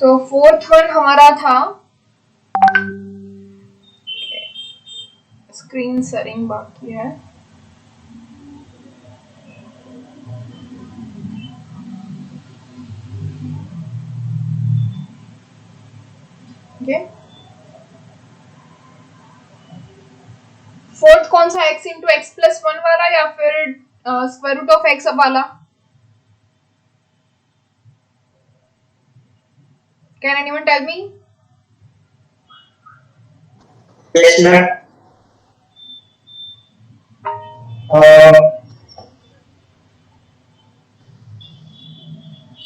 तो fourth one हमारा था स्क्रीन शेयरिंग बाकी है। ओके, फोर्थ कौन सा x into x plus one वाला या फिर स्क्वायर रूट ऑफ एक्स वाला? Can anyone tell me? Yes, ma'am.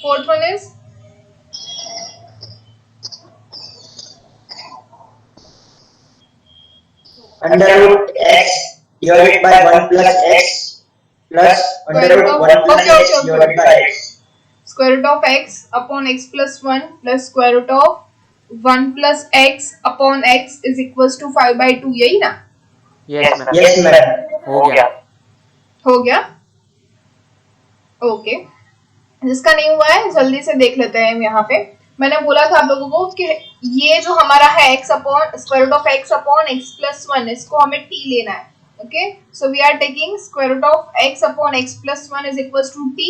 Fourth one is under root x divided by 1 plus x plus under root 1 plus x divided by x. Square root of x upon x plus 1 plus square root of 1 plus x upon x is equals to 5 by 2, यही ना? Yes, ma'am. Yes, ma'am. हो गया. हो गया? Okay, जिसका नहीं हुआ है जल्दी से देख लेते हैं। यहाँ पे मैंने बोला था आप लोगों को कि ये जो हमारा है x upon square root of x upon x plus 1, इसको हमें t लेना है। Okay, so we are taking square root of x upon x plus 1 is equals to t।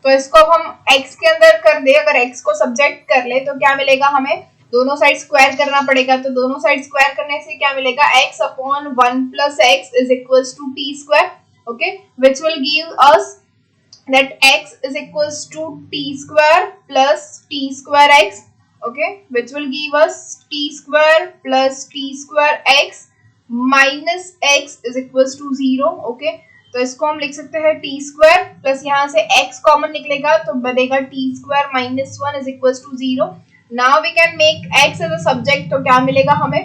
तो इसको अब हम x के अंदर कर दे, अगर x को सब्जेक्ट कर ले तो क्या मिलेगा हमें? दोनों साइड स्क्वायर करना पड़ेगा। तो दोनों साइड स्क्वायर करने से क्या मिलेगा? x upon 1 plus x is equals to t square. Okay, which will give us that x is equals to t square plus t square x, okay, which will give us t square plus t square x minus x is equals to 0, okay। तो इसको हम लिख सकते हैं t square plus यहाँ से x common निकलेगा तो बनेगा t square minus 1 is equals to 0। now we can make x as a subject, तो क्या मिलेगा हमें?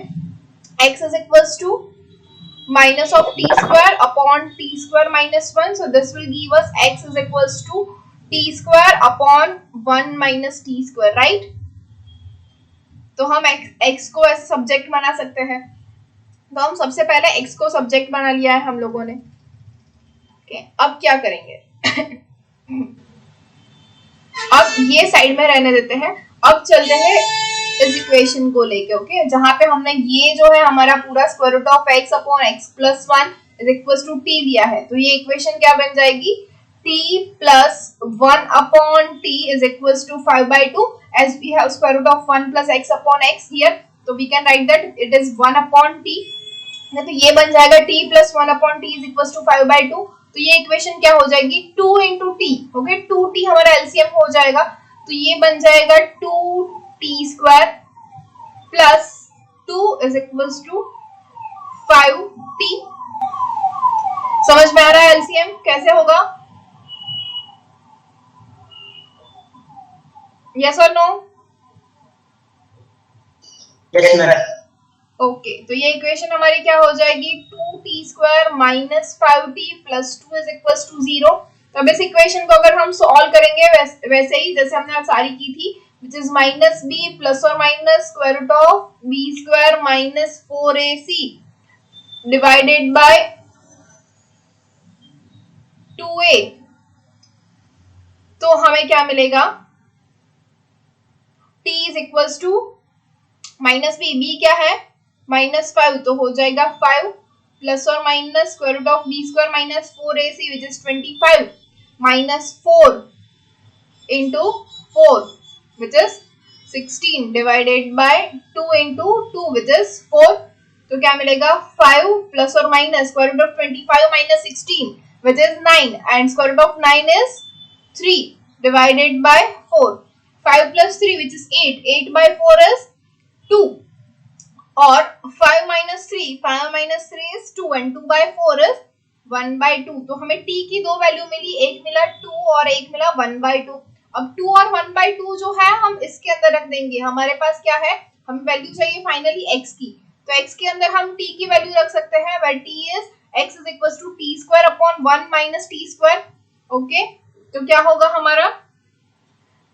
x is equals to minus of t square upon t square minus 1, so this will give us x is equals to t square upon 1 minus t square, right? तो हम x को ऐसे subject बना सकते हैं। तो हम सबसे पहले x को सब्जेक्ट बना लिया है हम लोगों ने। okay, अब क्या करेंगे? अब ये साइड में रहने देते हैं। अब चलते हैं इस इक्वेशन को लेके, ओके, जहां पे हमने ये जो है हमारा पूरा square root of x upon x plus 1 is equals to t लिया है। तो ये इक्वेशन क्या बन जाएगी? t plus 1 upon t is equals to 5 by 2 as we have square root of 1 plus x upon x here, तो we can write that it is 1 upon t। तो ये बन जाएगा t plus 1 upon t is equals to 5 by 2। तो ये equation क्या हो जाएगी? 2 into t, ओके, 2t हमारा एलसीएम हो जाएगा। तो ये बन जाएगा 2t square plus 2 is equals to 5t। समझ में आ रहा है एलसीएम कैसे होगा? यस और नो? Yes, ma'am. ओके, तो ये इक्वेशन हमारी क्या हो जाएगी? 2t square minus 5t plus 2 is equals to 0। तो अब इस इक्वेशन को अगर हम सॉल्व करेंगे वैसे ही जैसे हमने सारी की थी, which is minus b plus or minus square root of b square minus 4ac divided by 2a, तो हमें क्या मिलेगा? t is equals to minus b क्या है? माइनस 5, तो हो जाएगा 5 प्लस और minus square root of b square minus 4ac which is 25 minus 4 into 4 which is 16 divided by 2 into 2 which is 4, तो क्या मिलेगा? 5 प्लस और minus square root of 25 minus 16 which is 9 and square root of 9 is 3 divided by 4, 5 plus 3 which is 8, 8 by 4 is 2 और 5 minus 3, 5 minus 3 is 2 and 2 by 4 is 1 by 2। तो हमें t की दो value मिली, एक मिला 2 और एक मिला 1 by 2। अब 2 और 1 by 2 जो है हम इसके अंदर रख देंगे। हमारे पास क्या है? हमें वैल्यू चाहिए फाइनली x की, तो x के अंदर हम t की वैल्यू रख सकते हैं where t is x is equals to t square upon 1 minus t square, okay. तो क्या होगा हमारा?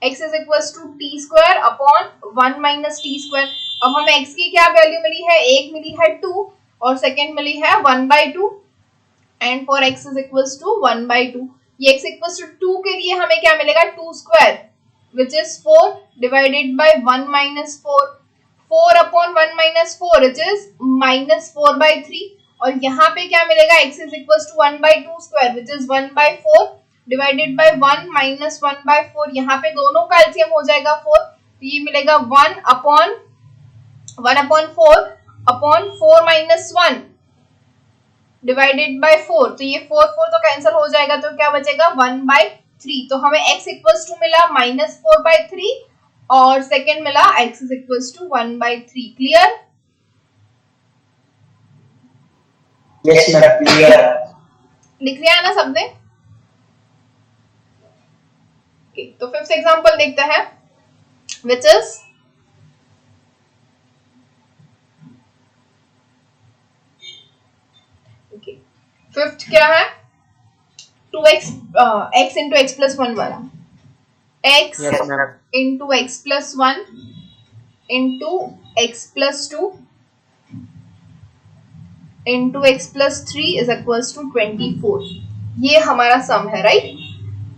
x is equals to t square upon 1 minus t square। अब हमें x की क्या वैल्यू मिली है? एक मिली है 2 और सेकेंड मिली है 1 by 2 and for x is equals to 1 by 2। ये x इक्वल्स टू 2 के लिए हमें क्या मिलेगा 2 square which is 4 divided by 1 minus 4, 4 upon 1 minus 4 it is minus 4 by 3, और यहाँ पे क्या मिलेगा x is equals to 1 by 2 square which is 1 by 4 divided by 1 minus 1 by 4, यहाँ पे दोनों का एलसीएम हो जाएगा 4, तो ये मिलेगा 1 upon 4 upon 4 minus 1 divided by 4, तो ये 4 4 तो कैंसिल हो जाएगा, तो क्या बचेगा 1 बाय 3, तो हमें x इक्वल्स टू मिला माइनस 4 बाय 3 और सेकंड मिला x is equals to 1 by 3। Clear? Yes ma'am clear. लिख लिया है ना सबने? तो फिफ्थ एग्जांपल देखते हैं which is फिफ्थ क्या है 2x x into x plus 1 वाला x into x plus 1 into x plus 2 into x plus 3 is equals to 24, ये हमारा सम है राइट।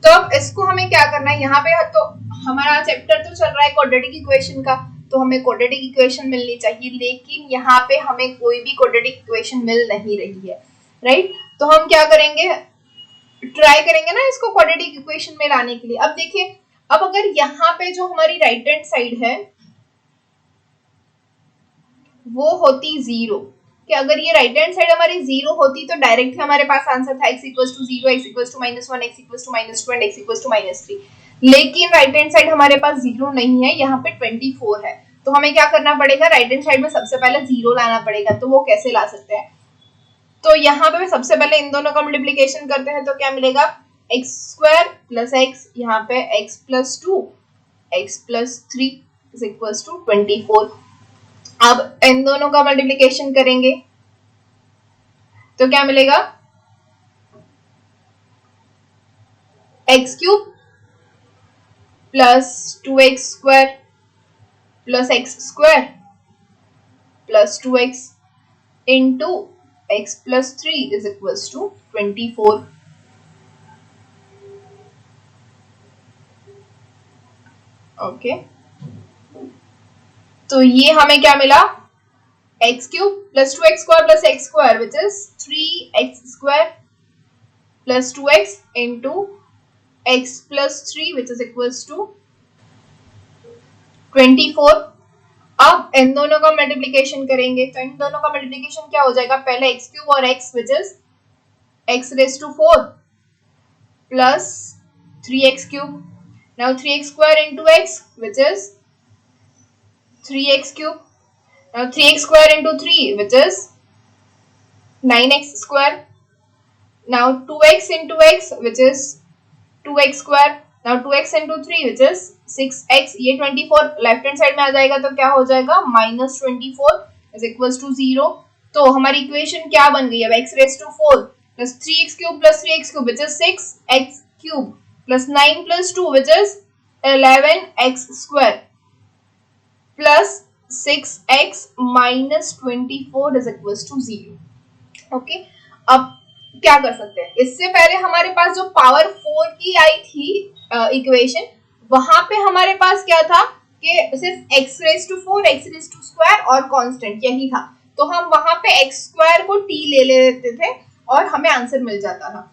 तो अब इसको हमें क्या करना है, यहाँ पे तो हमारा चैप्टर तो चल रहा है क्वाड्रेटिक इक्वेशन का, तो हमें क्वाड्रेटिक इक्वेशन मिलनी चाहिए, लेकिन यहाँ पे हमें कोई भी क्वाड्रेटिक इक्वेशन मिल नहीं रही है राइट। तो हम क्या करेंगे, ट्राई करेंगे ना इसको क्वाड्रेटिक इक्वेशन में लाने के लिए। अब देखिए, अब अगर यहाँ पे जो हमारी राइट हैंड साइड है वो होती 0, कि अगर ये राइट हैंड साइड हमारी 0 होती तो डायरेक्ट हमारे पास आंसर था x equals to 0, x equals to -1, x equals to -2 and x equals to -3, लेकिन राइट हैंड साइड हमारे पास 0 नहीं है, यहाँ पे 24 है, तो हमें क्या करना पड़ेगा, राइट हैंड साइड में सबसे पहले 0 लाना पड़ेगा। तो वो कैसे ला सकते हैं, तो यहाँ पे सबसे पहले इन दोनों का मल्टीप्लिकेशन करते हैं, तो क्या मिलेगा x स्क्वायर प्लस x, यहाँ पे x plus 2 x plus 3 is equals to 24। अब इन दोनों का मल्टीप्लिकेशन करेंगे तो क्या मिलेगा x cube plus 2x square plus x square plus 2x into x plus 3 is equals to 24। Okay, तो ये हमें क्या मिला, x cube plus 2x square plus x square which is 3x square plus 2x into x plus 3 which is equals to 24। अब इन दोनों का multiplication करेंगे, तो इन दोनों का मल्टीप्लिकेशन क्या हो जाएगा, पहले x क्यूब और x which is x raise to 4 plus 3x cube, now 3x square into x which is 3x cube, now 3x square into 3 which is 9x square, now 2x into x which is 2x square, now 2x into 3 which is 6x, ये 24 left hand side में आ जाएगा, तो क्या हो जाएगा -24 is equals to 0। तो हमारी equation क्या बन गई, अब x raised to 4 plus 3x cube plus 3x cube which is 6x cube plus 9 plus 2 which is 11x square plus 6x minus 24 is equals to 0। Okay, अब क्या कर सकते हैं, इससे पहले हमारे पास जो पावर 4 की आई थी इक्वेशन, वहां पे हमारे पास क्या था कि सिर्फ x raise to 4 x raise to square और कांस्टेंट यही था, तो हम वहां पे x स्क्वायर को t ले लेते थे और हमें आंसर मिल जाता था।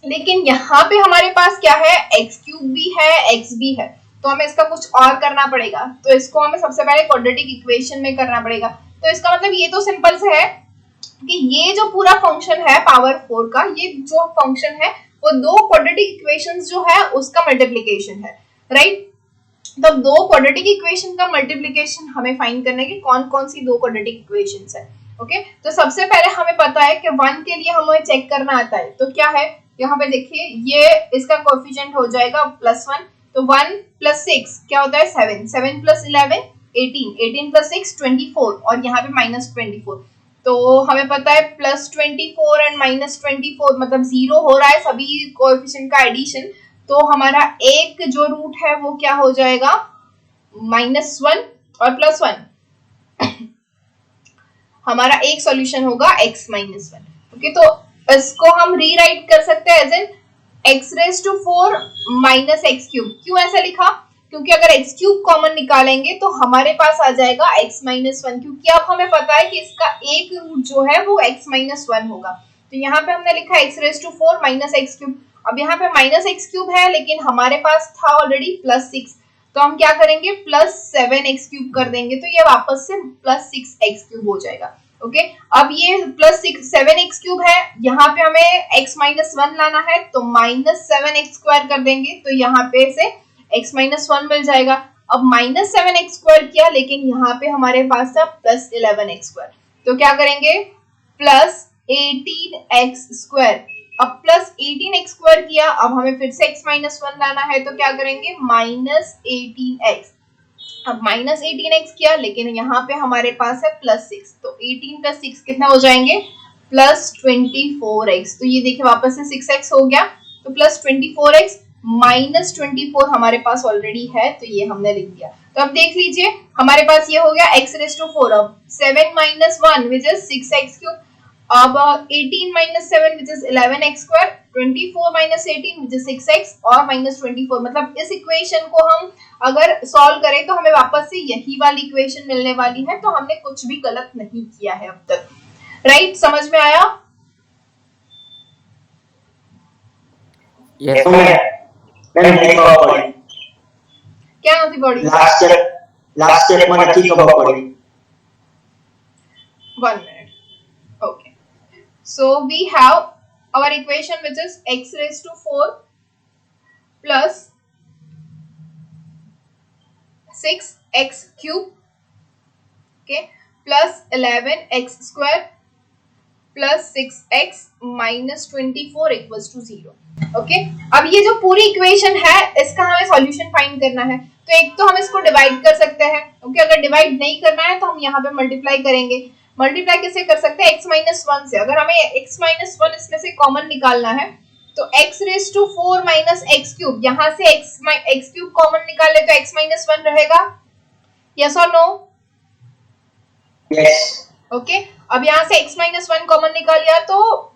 लेकिन यहाँ पे हमारे पास क्या है, x क्यूब भी है x भी है, तो हमें इसका कुछ और करना पड़ेगा, तो इसको हमें सबसे पहले क्वाड्रेटिक इक्वेशन में करना पड़ेगा। तो इसका मतलब ये तो सिंपल से है कि ये जो पूरा फंक्शन है पावर 4 का, ये जो फंक्शन है वो दो क्वाड्रेटिक इक्वेशंस जो है उसका मल्टीप्लिकेशन है राइट। तो दो क्वाड्रेटिक इक्वेशन का मल्टीप्लिकेशन हमें फाइंड करना है कि कौन कौन सी दो क्वाड्रेटिक इक्वेशंस है। ओके, तो सबसे पहले हमें पता है कि 1 के लिए हमें चेक करना आता है, तो क्या है, यहाँ पे देखिए ये इसका कोएफिशिएंट हो जाएगा +1, तो 1 + 6 क्या होता है 7, 7 + 11 18, 18 + 6 24 और यहाँ पे -24, तो हमें पता है +24 एंड -24 मतलब 0 हो रहा है सभी कोएफिशिएंट का एडिशन, तो हमारा एक जो रूट है वो क्या हो जाएगा -1 और +1 हमारा एक सॉल्यूशन होगा x -1। ओके, तो इसको हम रीराइट कर सकते हैं as in x raise to 4 minus x cube. क्यों ऐसा लिखा? क्योंकि अगर x क्यूब कॉमन निकालेंगे तो हमारे पास आ जाएगा x माइनस 1, क्योंकि अब हमें पता है कि इसका एक रूट जो है वो x माइनस 1 होगा। तो यहाँ पे हमने लिखा x raise to 4 minus x cube. अब यहाँ पे माइनस एक्स क्यूब है लेकिन हमारे पास था ऑलरेडी प्लस 6, तो हम क्या करेंगे प्लस 7 एक्स क्यूब कर देंगे, तो ये वापस से प्लस 6 एक्स क्यूब हो जाएगा। ओके, अब ये प्लस 7 एक्स क्यूब है, यहाँ पे हमें x माइनस 1 लाना है तो माइनस 7 एक्स स्क्वायर कर देंगे, तो यहाँ पे से x माइनस 1 मिल जाएगा। अब माइनस 7 एक्स स्क्वायर किया लेकिन यहाँ पे हमारे पास था प्लस 11 एक्स स्क्वायर, तो क्या करेंगे प्लस 18 एक्स स्क्वायर। अब प्लस 18 एक्स स्क्वायर किया, अब हमें फिर से x माइनस 1 लाना है तो क्या करेंगे माइनस 18 एक्स। अब माइनस 18 एक्स किया लेकिन यहाँ पे हमारे पास है प्लस 6, तो 18 प्लस 6 कितना हो जाएंगे प्लस 24 एक्स। तो ये देखिए वापस से 6 एक्स हो गया, तो प्लस 24 एक्स माइनस 24 हमारे पास ऑलरेडी है, तो ये हमने लिख दिया। तो अब देख लीजिए हमारे पास ये हो गया x रेज टू 4, अब 7 minus 1 which is 6 x cube, अब 18 minus 7 which is 11 x square, 24 minus 18 which is 6 x और माइनस 24। मतलब इस इक्वेशन को हम अगर सॉल्व करें तो हमें वापस से यही वाली इक्वेशन मिलने वाली है, तो हमने कुछ भी गलत नहीं किया है अब तक। राइट, समझ में आया? Yes, मैम नहीं खबर पड़ी। क्या नहीं पड़ी? लास्ट स्टेप में नहीं खबर पड़ी। 1 minute. Okay. So we have our equation which is x raised to 4 plus 6x cube, okay, plus 11x square plus 6x minus 24 equals to 0. Okay, अब ये जो पूरी इक्वेशन है इसका हमें सॉल्यूशन फाइंड करना है, तो एक तो हम इसको डिवाइड कर सकते हैं। ओके, अगर डिवाइड नहीं करना है तो हम यहाँ पे मल्टीप्लाई करेंगे। मल्टीप्लाई कैसे कर सकते हैं? x माइनस 1 से। अगर हमें x माइनस 1 इसमें से कॉमन निकालना है तो x raise to 4 minus x cube, यहाँ से x क्यूब कॉमन निकाले तो x माइनस 1 रहेगा। यस और नो? यस। ओके, अब यहाँ से x माइनस 1 कॉमन निकाल लिया, तो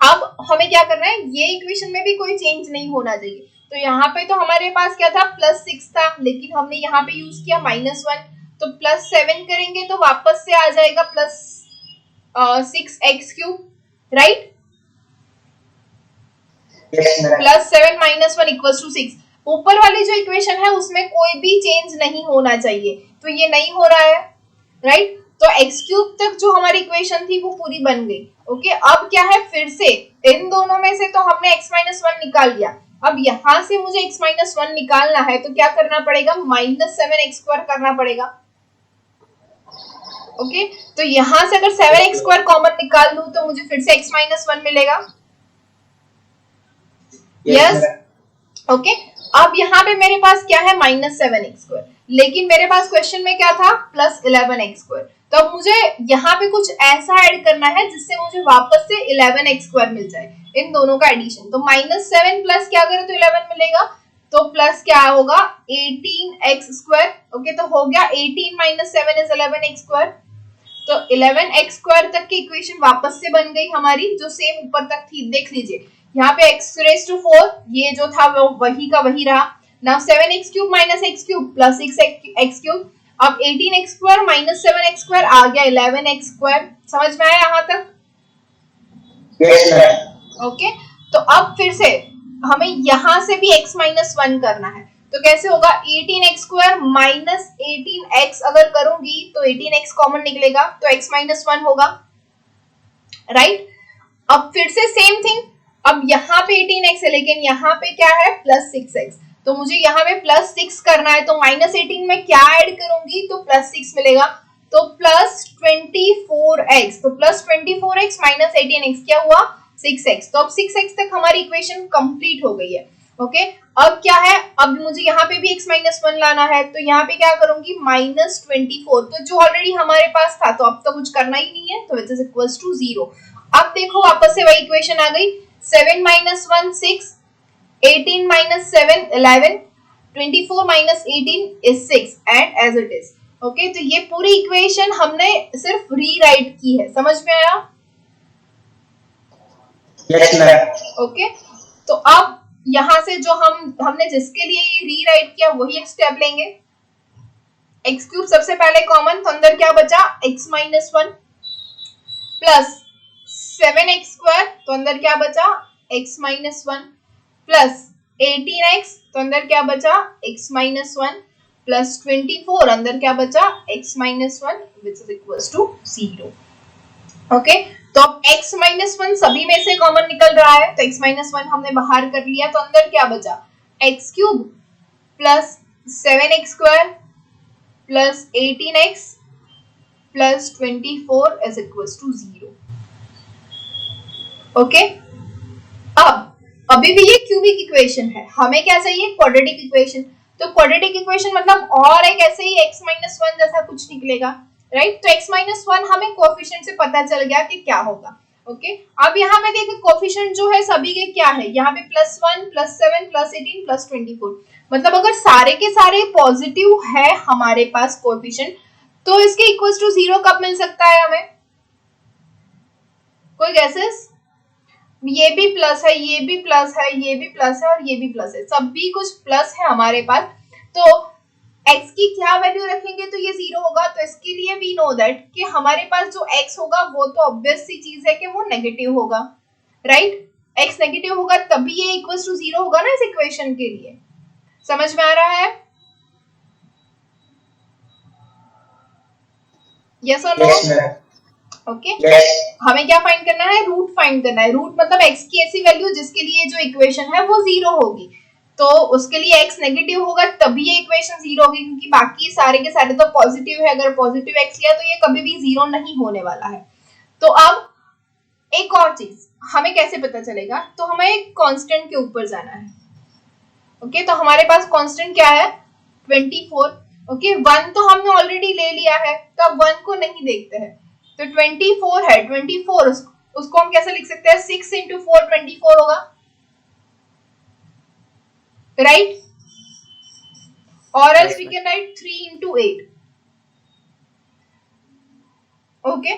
अब हमें क्या करना है, ये इक्वेशन में भी कोई चेंज नहीं होना चाहिए। तो यहाँ पे तो हमारे पास क्या था प्लस 6 था, लेकिन हमने यहाँ पे यूज किया माइनस 1, तो प्लस 7 करेंगे तो वापस से आ जाएगा plus 6 x cube, right? Plus 7 minus 1 equal to 6। ऊपर वाली जो इक्वेशन है उसमें कोई भी चेंज नहीं होना चाहिए, तो ये नहीं हो रहा है, राइट? तो एक्स क्यूब तक जो हमारी इक्वेशन थी वो पूरी बन गई। ओके, अब क्या है, फिर से इन दोनों में से तो हमने x माइनस 1 निकाल लिया, अब यहाँ से मुझे x माइनस 1 निकालना है तो क्या करना पड़ेगा, माइनस 7 एक्स स्क्वायर करना पड़ेगा। ओके, तो यहाँ से अगर 7 एक्स स्क्वायर कॉमन निकाल लूं तो मुझे फिर से x माइनस 1 मिलेगा। यस, ओके, अब यहाँ पे मेरे पास क्या है माइनस 7 एक्स स्क्वायर, लेकिन मेरे पास क्वेश्चन में क्या था प्लस 11 एक्स स्क्वायर, तो अब मुझे यहाँ पे कुछ ऐसा ऐड करना है जिससे मुझे वापस से 11 एक्स स्क्वायर मिल जाए, इन दोनों का एडिशन। तो माइनस 7 प्लस क्या करें तो 11 मिलेगा, तो प्लस क्या होगा 18 एक्स स्क्वायर। ओके, तो हो गया 18 माइनस 7 इज 11 एक्स स्क्वायर, तो 11 एक्स स्क्वायर तक की इक्वेशन वापस से बन गई हमारी, जो सेम ऊपर तक थी। देख लीजिए यहाँ पे x रेज टू 4 ये जो था वो वही का वही रहा। Now 7 x cube minus x cube plus 6 x cube, अब 18 x square minus 7 x square आ गया 11 एक्स स्क्वायर। समझ में आया यहाँ तक? Yes ma'am. ओके, तो अब फिर से हमें यहाँ से भी x माइनस 1 करना है, तो कैसे होगा 18 एक्स स्क्वायर माइनस 18 एक्स, अगर करूंगी तो 18 एक्स कॉमन निकलेगा तो x माइनस 1 होगा, राइट? अब फिर से सेम थिंग, अब यहाँ पे 18x है लेकिन यहाँ पे क्या है प्लस 6x, तो मुझे यहाँ पे प्लस 6 करना है, तो माइनस 18 में क्या ऐड करूंगी तो प्लस 6 मिलेगा, तो प्लस 24x, तो प्लस 24x माइनस 18x क्या हुआ 6x, तो अब 6x तक हमारी इक्वेशन कंप्लीट हो गई है। ओके, अब क्या है, अब मुझे यहाँ पे भी x माइनस 1 लाना है, तो यहाँ पे क्या करूंगी माइनस 24, तो जो ऑलरेडी हमारे पास था तो अब तो कुछ करना ही नहीं है, तो इट इज इक्वल्स टू 0। अब देखो वापस से वही इक्वेशन आ गई, 7 minus 1 6, 18 minus 7 11, 24 minus 18 is 6 and as it is। Okay, तो ये पूरी इक्वेशन हमने सिर्फ रीराइट की है। समझ में आया? Yes ma'am. ओके, तो अब यहां से जो हमने जिसके लिए ये रीराइट किया वही स्टेप लेंगे। एक्स क्यूब सबसे पहले कॉमन, तो अंदर क्या बचा x minus 1 plus 7x square, तो अंदर क्या बचा x माइनस 1 प्लस 18x, तो अंदर क्या बचा x माइनस 1 प्लस 24, अंदर क्या बचा x minus 1 which is equals to 0। Okay, तो अब x माइनस 1 सभी में से कॉमन निकल रहा है, तो x माइनस 1 हमने बाहर कर लिया, तो अंदर क्या बचा x cube plus 7x square plus 18x plus 24 is equals to 0। Okay, अब अभी भी ये क्यूबिक इक्वेशन है, हमें क्या चाहिए क्वाड्रेटिक इक्वेशन। तो क्वाड्रेटिक इक्वेशन मतलब और एक ऐसे ही x माइनस 1 जैसा कुछ निकलेगा, राइट। तो x माइनस 1 हमें कोएफिशिएंट से पता चल गया कि क्या होगा। ओके, अब यहाँ पे देखिए कोएफिशिएंट जो है सभी के क्या है, यहाँ पे +1 +7 +18 +24, मतलब अगर सारे के सारे पॉजिटिव है हमारे पास कोएफिशिएंट, तो इसके इक्वल्स टू 0 कब मिल सकता है हमें, कोई गैसेस। ये भी प्लस है, ये भी प्लस है, ये भी प्लस है और ये भी प्लस है, सभी कुछ प्लस है हमारे पास। तो x की क्या वैल्यू रखेंगे तो ये 0 होगा। तो इसके लिए वी नो दैट कि हमारे पास जो x होगा वो तो ऑब्वियस सी चीज है कि वो नेगेटिव होगा, राइट। x नेगेटिव होगा तभी ये इक्वल्स टू 0 होगा ना इस इक्वेशन के लिए। समझ में आ रहा है, यस और नो? ओके, हमें क्या फाइंड करना है, रूट फाइंड करना है। रूट मतलब x की ऐसी वैल्यू जिसके लिए जो इक्वेशन है वो 0 होगी, तो उसके लिए x नेगेटिव होगा तभी ये इक्वेशन 0 होगी, क्योंकि बाकी सारे के सारे तो पॉजिटिव है। अगर पॉजिटिव x लिया तो ये कभी भी 0 नहीं होने वाला है। तो अब एक और चीज हमें कैसे पता चलेगा, तो हमें एक कांस्टेंट के ऊपर जाना है। ओके, तो हमारे पास कांस्टेंट क्या है 24। ओके, 1 तो हमने ऑलरेडी ले लिया है, तो अब 1 को नहीं देखते हैं। तो 24 है, 24 उसको हम कैसे लिख सकते हैं, 6 इंटू 4 24 होगा, राइट। और else we can write 3 into 8। Okay,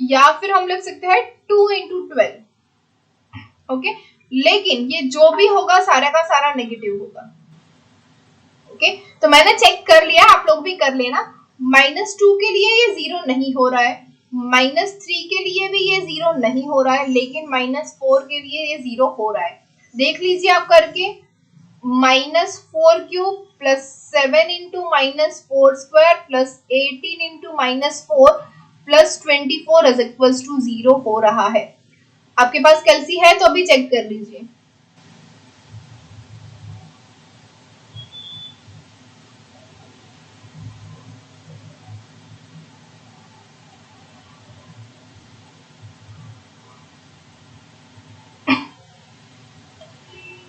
या फिर हम लिख सकते हैं 2 इंटू 12। ओके, लेकिन ये जो भी होगा सारा का सारा नेगेटिव होगा। ओके, तो मैंने चेक कर लिया, आप लोग भी कर लेना। -2 के लिए ये 0 नहीं हो रहा है, -3 के लिए भी ये 0 नहीं हो रहा है, लेकिन -4 के लिए ये 0 हो रहा है। देख लीजिए आप करके, -4 cube plus 7 into -4 square plus 18 into -4 plus 24 is equals to 0 हो रहा है। आपके पास कैलसी है तो अभी चेक कर लीजिए।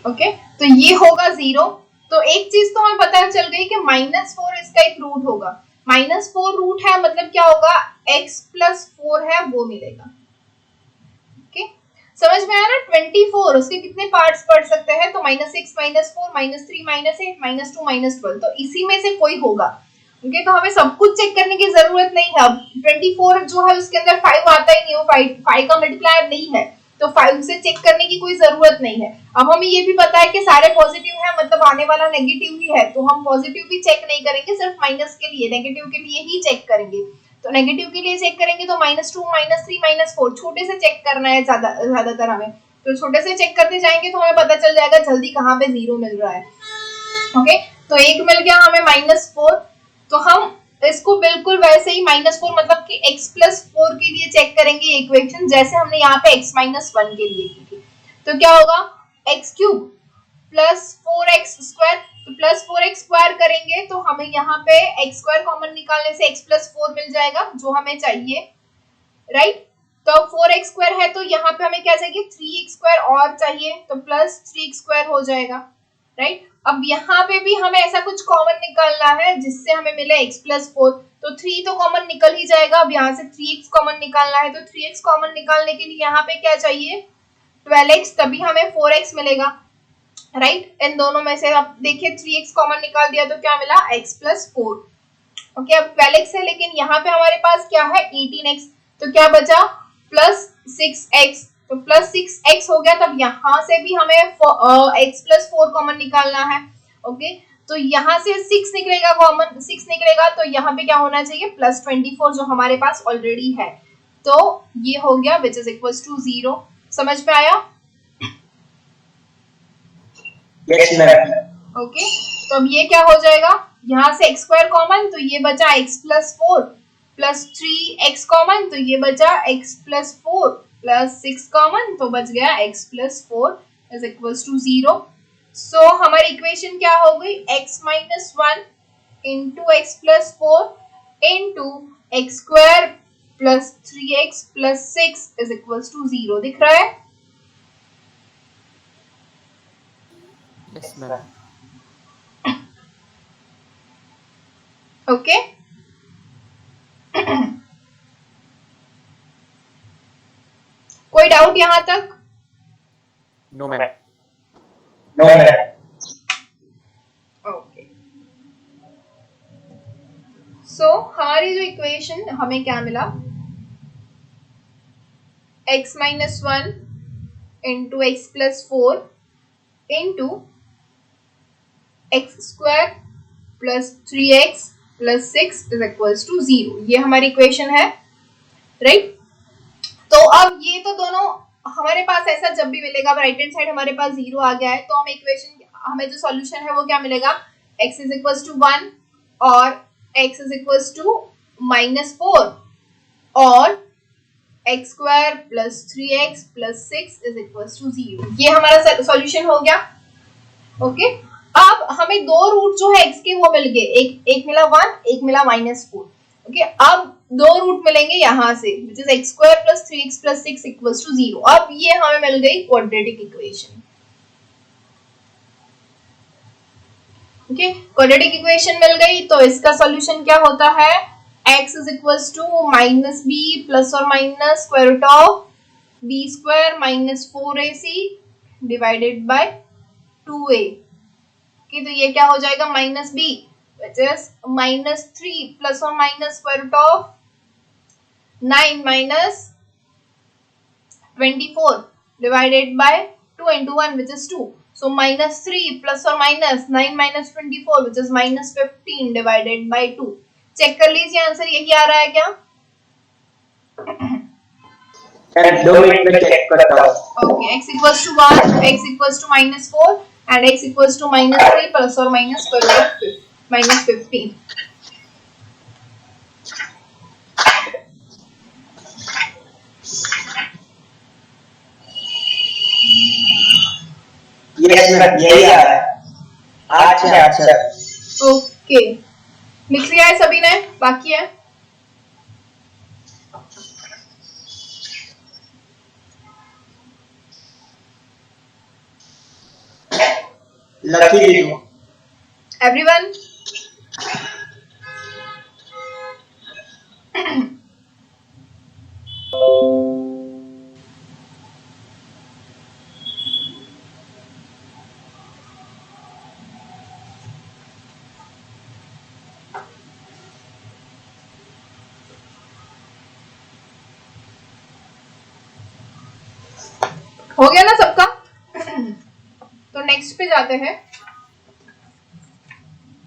ओके, तो ये होगा 0। तो एक चीज तो हमें पता चल गई कि -4 इसका एक रूट होगा। -4 रूट है मतलब क्या होगा, x प्लस 4 है वो मिलेगा। ओके, समझ में आया ना। 24 उसके कितने पार्ट्स पढ़ सकते हैं, तो -6 -4 -3 -8 -2 -12, तो इसी में से कोई होगा। ओके, तो हमें सब कुछ चेक करने की जरूरत नहीं है। अब 24 जो है उसके अंदर 5 आता ही नहीं, वो 5 का मल्टीप्लायर नहीं है, तो 5 से चेक करने की कोई जरूरत नहीं है। अब हमें ये भी पता है कि सारे पॉजिटिव है, मतलब आने वाला नेगेटिव ही है, तो हम पॉजिटिव भी चेक नहीं करेंगे, सिर्फ माइनस के लिए, नेगेटिव के लिए ही चेक करेंगे। तो नेगेटिव के लिए चेक करेंगे तो -2 -3 -4 छोटे से चेक करना है ज्यादातर हमें। तो छोटे से चेक करते जाएंगे तो हमें पता चल जाएगा जल्दी कहाँ पे 0 मिल रहा है। ओके, तो एक मिल गया हमें -4, तो हम इसको बिल्कुल वैसे ही -4 मतलब कि x प्लस 4 के लिए चेक करेंगे इक्वेशन, जैसे हमने यहाँ पे x माइनस 1 के लिए की थी। तो क्या होगा, x cube plus 4x square, तो प्लस 4x स्क्वायर करेंगे तो हमें यहाँ पे x स्क्वायर कॉमन निकालने से x प्लस 4 मिल जाएगा जो हमें चाहिए, राइट। तो 4x स्क्वायर है तो यहाँ पे हमें क्या चाहिए, 3x स्क्वायर और चाहिए, तो प्लस 3x स्क्वायर हो जाएगा, राइट। अब यहाँ पे भी हमें ऐसा कुछ कॉमन निकालना है जिससे हमें मिले x प्लस 4, तो 3 तो कॉमन निकल ही जाएगा। अब यहाँ से 3x कॉमन निकालना है, तो 3x कॉमन निकालने के लिए यहाँ पे क्या चाहिए 12x, तभी हमें 4x मिलेगा, राइट। इन दोनों में से अब देखिए 3x कॉमन निकाल दिया तो क्या मिला x प्लस 4। ओके, अब 12x है, लेकिन यहाँ पे हमारे पास क्या है 18x, तो क्या बचा प्लस 6x, तो प्लस 6x हो गया। तब यहाँ से भी हमें x प्लस 4 कॉमन निकालना है। ओके, तो यहाँ से 6 निकलेगा, कॉमन 6 निकलेगा, तो यहाँ पे क्या होना चाहिए प्लस 24 जो हमारे पास ऑलरेडी है। तो ये हो गया विच इज इक्वल टू 0। समझ में आया? Yes ma'am. ओके, तो अब ये क्या हो जाएगा, यहाँ से x स्क्वायर कॉमन, तो ये बचा x plus 4 plus 3x common, तो ये बचा x प्लस 4 प्लस 6 कॉमन, तो बच गया x plus 4 is equal to 0। So हमारी इक्वेशन क्या हो गई, x minus 1 into x plus 4 into x square plus 3x plus 6 is equal to 0। दिख रहा है? Yes ma'am. ओके, कोई डाउट यहां तक? No ma'am. No ma'am. Okay, so हमारी जो इक्वेशन हमें क्या मिला, x minus 1 into x plus 4 into x square plus 3x plus 6 is equal to 0। ये हमारी इक्वेशन है, राइट? तो अब ये तो दोनों हमारे पास ऐसा जब भी मिलेगा, राइट हैंड साइड हमारे पास 0 आ गया है, तो हमें इक्वेशन, हमें जो सॉल्यूशन है वो क्या मिलेगा, x इज इक्वल टू 1 और x is equal to minus 4 और X square plus 3x plus 6 is equal to 0। ये हमारा सॉल्यूशन हो गया। ओके, अब हमें दो रूट जो है x के वो मिल गए, एक मिला 1, एक मिला माइनस 4। ओके, अब दो रूट मिलेंगे यहाँ से which is x square plus 3x plus 6 equal to 0। अब ये हमें मिल गई quadratic equation. Okay, quadratic equation मिल गई, तो इसका सॉल्यूशन क्या होता है, x is equal to minus b plus और minus square root of b square minus 4ac divided by 2a। तो ये क्या हो जाएगा, minus b which is minus 3 plus और minus square root of 9 minus 24 divided by 2 into 1 which is 2. So minus 3 plus or minus 9 minus 24 which is minus 15 divided by 2. Check कर लीजिए answer यही आ रहा है क्या? सर 2 मिनट में check करता हूँ। Okay, x equals to 1, x equals to minus 4 and x equals to minus 3 plus or minus square root of minus 15. Yes ma'am, यही आ रहा है। अच्छा। ओके, लिख लिया है सभी ने? बाकी है? लकी दीदी। एवरीवन? हो गया ना सबका? तो नेक्स्ट पे जाते हैं।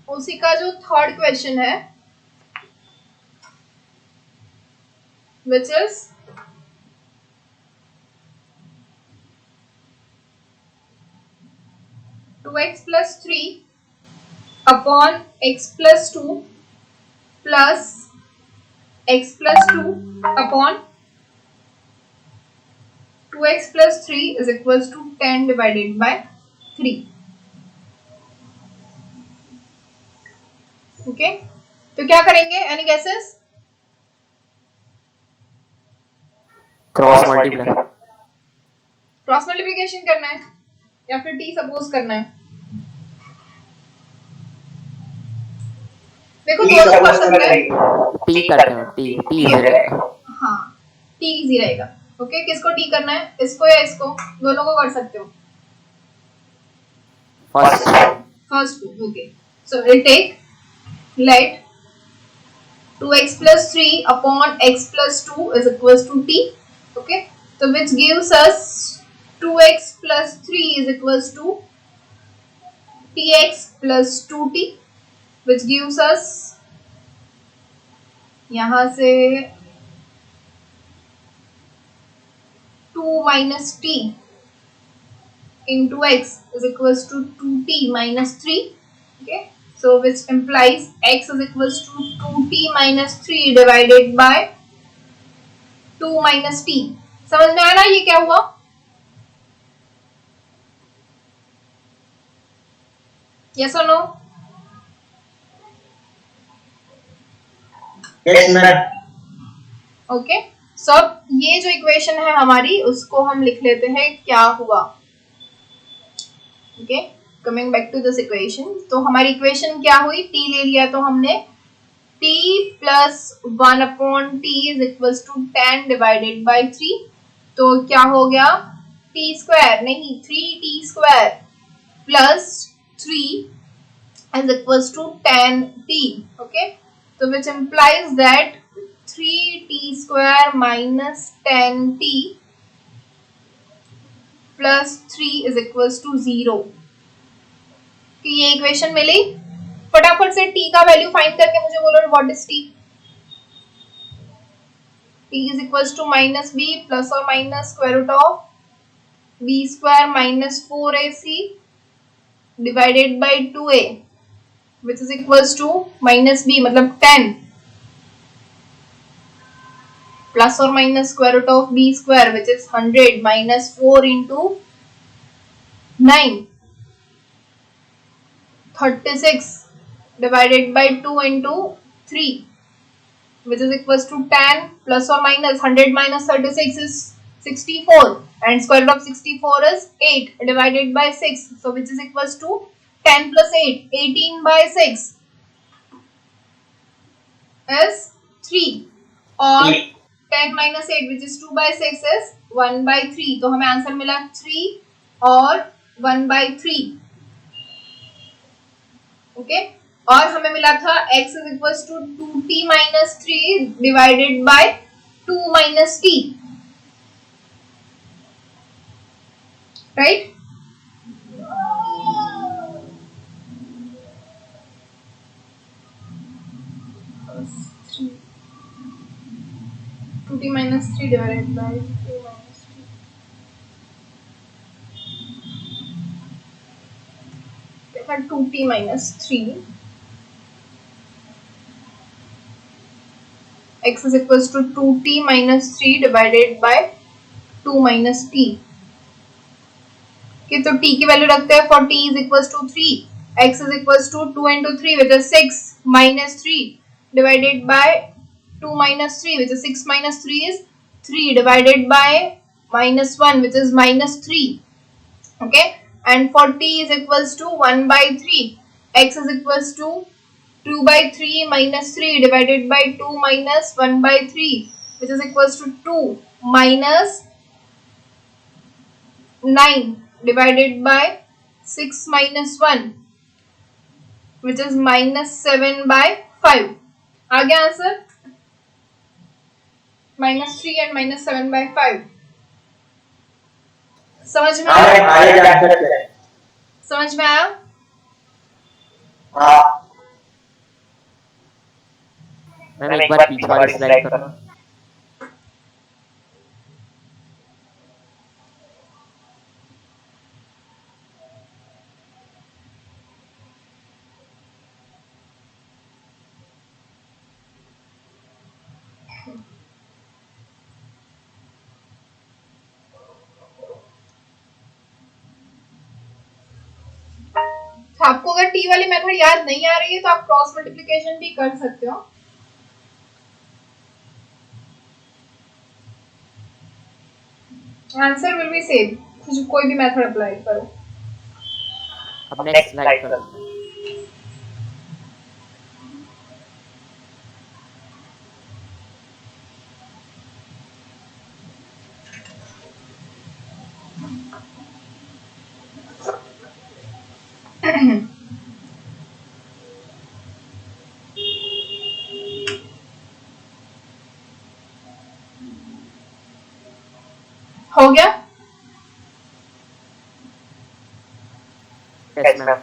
उसी का जो थर्ड क्वेश्चन है which is two X plus 3 upon X plus 2 plus X plus 2 upon 2x plus 3 is equals to 10 divided by 3. Okay, तो क्या करेंगे? Any guesses? Cross multiply. Cross multiplication करना है या फिर t सपोज करना है? देखो दोनों कर सकते हैं। टी करते हैं, टी इजी रहेगा। हाँ, t इजी रहेगा। ओके, किसको t करना है, इसको या इसको? दोनों को कर सकते हो। फर्स्ट को। Okay, so will take let 2x plus 3 upon x plus 2 is equals to t. Okay, So which gives us 2x plus 3 is equals to tx plus 2t, which gives us यहाँ से 2 minus t into x is equals to 2t minus 3. Okay, so which implies x is equals to 2t minus 3 divided by 2 minus t. समझ में आया ना ये क्या हुआ? Yes or no? Yes, ma'am. Okay, so अब ये जो इक्वेशन है हमारी उसको हम लिख लेते हैं क्या हुआ. Okay, coming back to this equation. तो हमारी इक्वेशन क्या हुई? t ले लिया तो हमने t plus 1 upon t is equal to 10 divided by 3. तो क्या हो गया? t स्क्वायर नहीं 3t square plus 3 is equals to 10t. Okay, so which implies that 3t square minus 10t plus 3 is equals to 0. तो ये equation मिली. फटाफट से t का वैल्यू फाइंड करके मुझे बोलो what is t. t is equals to minus b plus or minus square root of b square minus 4ac divided by 2a, which is equals to minus b मतलब 10 plus or minus square root of b square, which is 100 minus 4 into 9, 36 divided by 2 into 3, which is equals to 10 plus or minus 100 minus 36 is 64 and square root of 64 is 8 divided by 6, so which is equals to 10 plus 8, 18 by 6 is 3 और 10 minus 8 which is 2 by 6 is 1 by 3. तो हमें answer मिला 3 और 1 by 3. Okay, और हमें मिला था x is equals to 2t minus 3 divided by 2 minus t. Right? T minus 3 divided by 2 minus 3. देखा 2t minus 3 x is equals to 2t minus 3 divided by 2 minus t. कि तो t की value रखते हैं for t is equals to 3, x is equals to 2 into 3 which is 6 minus 3 divided by 2 minus 3 which is 6 minus 3 is 3 divided by minus 1 which is minus 3. Okay, and for t is equals to 1 by 3, x is equals to 2 by 3 minus 3 divided by 2 minus 1 by 3 which is equals to 2 minus 9 divided by 6 minus 1 which is minus 7 by 5. आ गया answer? minus 3 and minus 7 by 5. समझ में आया? समझ में आया? हाँ. Ma'am एक बार पीछे वाली स्लाइड करना. आपको अगर टी वाली मेथड याद नहीं आ रही है तो आप क्रॉस मल्टीप्लिकेशन भी कर सकते हो. आंसर विल बी सेम, कोई भी मेथड अप्लाई करो. अब नेक्स्ट स्लाइड करना. हो गया? Yes, ma'am.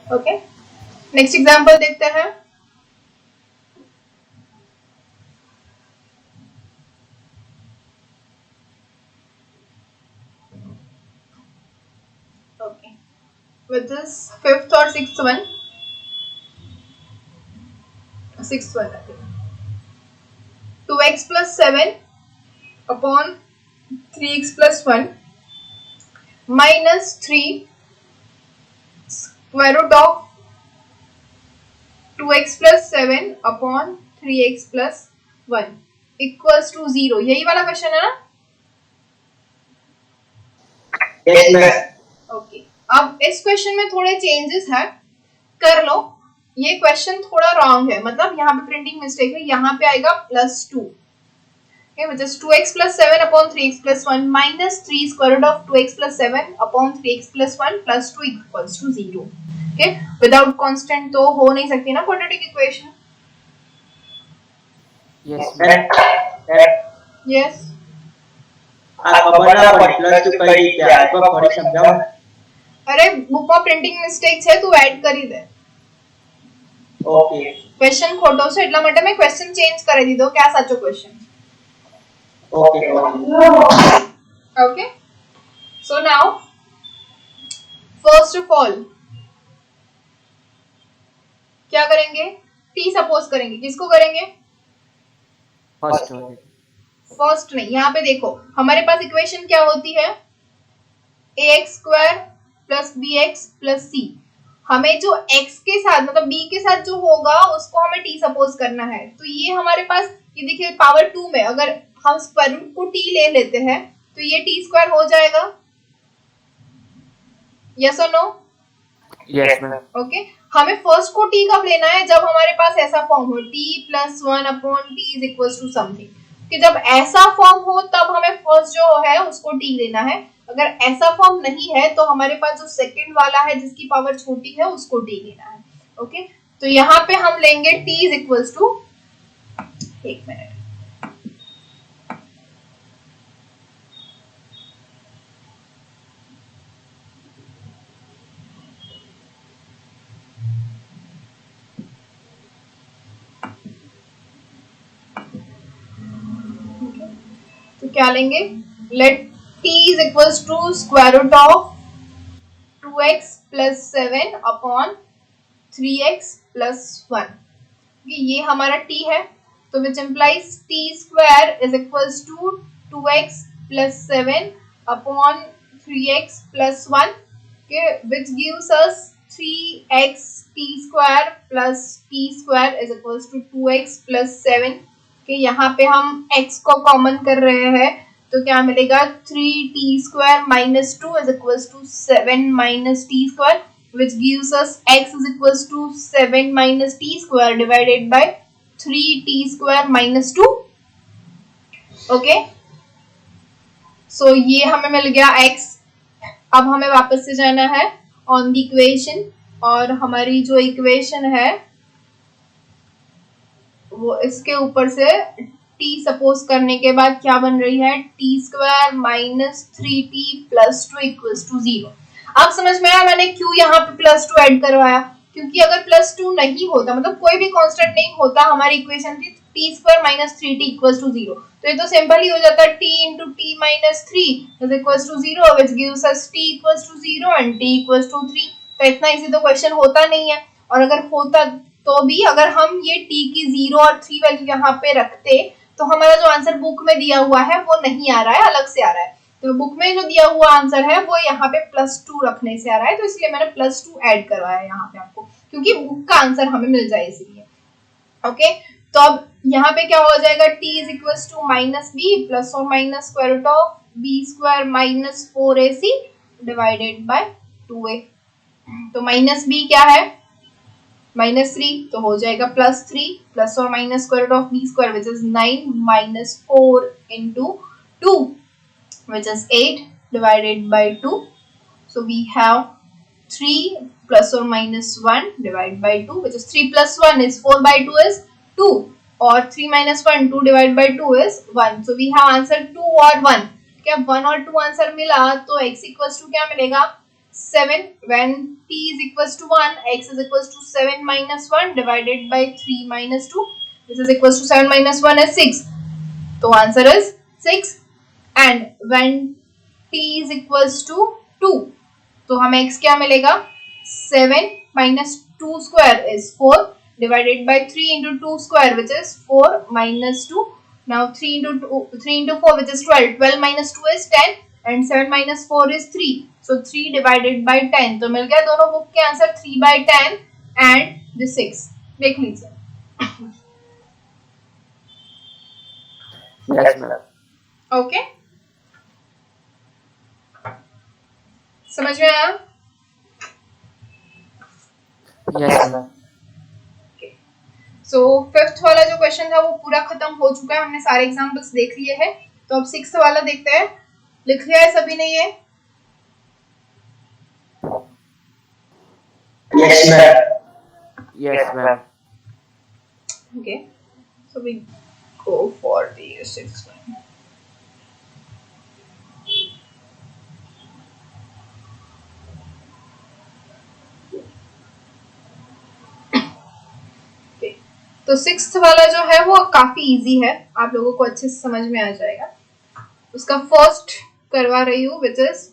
Okay, next example देखते हैं। Okay, with this fifth or sixth one, sixth one I think. 2x plus 7 upon 3x plus 1 minus 3 square root of 2x plus 7 upon 3x plus 1 equals to 0। यही वाला question है ना? Yes, ma'am. Okay, अब इस question में थोड़े changes हैं, कर लो। ये क्वेश्चन थोड़ा रॉन्ग है, मतलब यहाँ पे प्रिंटिंग मिस्टेक है। यहाँ पे आएगा +2, which is 2x plus 7 upon 3x plus 1 minus 3 square root of 2x plus 7 upon 3x plus 1 plus 2 equals to 0। okay, without constant तो हो नहीं सकती ना quadratic equation। Yes, ma'am. yes, આ ખબર ના પડી પ્લસ 2 કઈ રીતે આપ્યો ફરી સમજાવો। अरे बुक में प्रिंटिंग मिस्टेक है, तू એડ કરી દે। ઓકે ક્વેશ્ચન ખોટો છે એટલા માટે મેં ક્વેશ્ચન ચેન્જ કરી દીધો કે આ સાચો question. Okay okay, so now first of all क्या करेंगे? t सपोज करेंगे। किसको करेंगे? First one. फर्स्ट नहीं, यहाँ पे देखो हमारे पास इक्वेशन क्या होती है? ax square plus bx plus c। हमें जो x के साथ मतलब b के साथ जो होगा उसको हमें t सपोज करना है। तो ये हमारे पास, ये देखिए पावर 2 में अगर हम स्क्वायर रूट को t ले लेते हैं तो ये t स्क्वायर हो जाएगा। यस और नो? Yes, ma'am. ओके, हमें फर्स्ट को t कब लेना है? जब हमारे पास ऐसा फॉर्म हो t plus 1 upon t is equal to something, कि जब ऐसा फॉर्म हो तब हमें फर्स्ट जो है उसको t लेना है। अगर ऐसा फॉर्म नहीं है तो हमारे पास जो सेकंड वाला है जिसकी पावर छोटी है उसको t लेना है। ओके, तो यहाँ पे हम लेंगे t इज इक्वल टू, एक मिनट, तो क्या लेंगे? Let t is equal to square root of 2x plus 7 upon 3x plus 1। ये हमारा t है, तो which implies t square is equal to 2x plus 7 upon 3x plus 1, which gives us 3x t square plus t square is equal to 2x plus 7। यहाँ पे हम x को common कर रहे हैं तो क्या मिलेगा? 3t square minus 2 is equal to 7 minus t square, which gives us x is equals to 7 minus t square divided by 3t square minus 2। Okay, सो ये हमें मिल गया x। अब हमें वापस से जाना है ऑन द इक्वेशन, और हमारी जो इक्वेशन है वो इसके ऊपर से t सपोज करने के बाद क्या बन रही है? t square minus 3t plus 2 equals to 0। आप समझ में आया मैंने क्यों यहाँ पे +2 ऐड करवाया? क्योंकि अगर +2 नहीं होता, मतलब कोई भी कांस्टेंट नहीं होता, हमारी इक्वेशन थी t square minus 3t equals to 0, तो ये तो सिंपल ही हो जाता है t into t minus 3 is equals to 0, which gives us t equals to 0 and t equals to 3। तो इतना इजी तो क्वेश्चन होता नहीं है, और अगर होता तो भी अगर हम ये t की 0 और 3 वैल्यू यहाँ पे रखते तो हमारा जो आंसर बुक में दिया हुआ है वो नहीं आ रहा है, अलग से आ रहा है। तो बुक में जो दिया हुआ आंसर है वो यहाँ पे +2 रखने से आ रहा है, तो इसलिए मैंने +2 ऐड करवाया यहाँ पे आपको, क्योंकि बुक का आंसर हमें मिल जाए इसलिए। ओके, तो अब यहाँ पे क्या हो जाएगा? t is equal to minus b plus और minus square root of b square minus 4ac divided by 2a। तो माइनस बी क्या है? -3, तो हो जाएगा +3 प्लस और minus square root of b square which is 9 minus 4 into 2 which is 8 divided by 2. So we have 3 plus or minus 1 divided by 2, which is 3 plus 1 is 4 by 2 is 2, or 3 minus 1 2 divided by 2 is 1. So we have answer 2 or 1. क्या 1 और 2 answer मिला तो x equals to क्या मिलेगा 7 when t is equals to 1 x is equals to 7 minus 1 divided by 3 minus 2 this is equals to 7 minus 1 is 6 तो answer is 6 and when t is equals to 2 तो हमें x क्या मिलेगा 7 minus 2 square is 4 divided by 3 into 2 square which is 4 minus 2 now 3 into 4 which is 12 12 minus 2 is 10 and 7 minus 4 is 3 so 3 divided by 10 तो मिल गया दोनों book के answer 3 by 10 and the 6 देख लीजिए Yes, ma'am. ओके समझ में आया Yes, ma'am. सो फिफ्थ वाला जो क्वेश्चन था वो पूरा खत्म हो चुका है हमने सारे एग्जांपल्स देख लिए हैं तो अब सिक्स्थ वाला देखते हैं लिख लिया है सभी ने ये Yes, ma'am. Yes, ma'am. okay so we go for the sixth one okay तो सिक्स्थ वाला जो है वो काफी इजी है आप लोगों को अच्छे से समझ में आ जाएगा उसका फर्स्ट करवा रही हूँ which is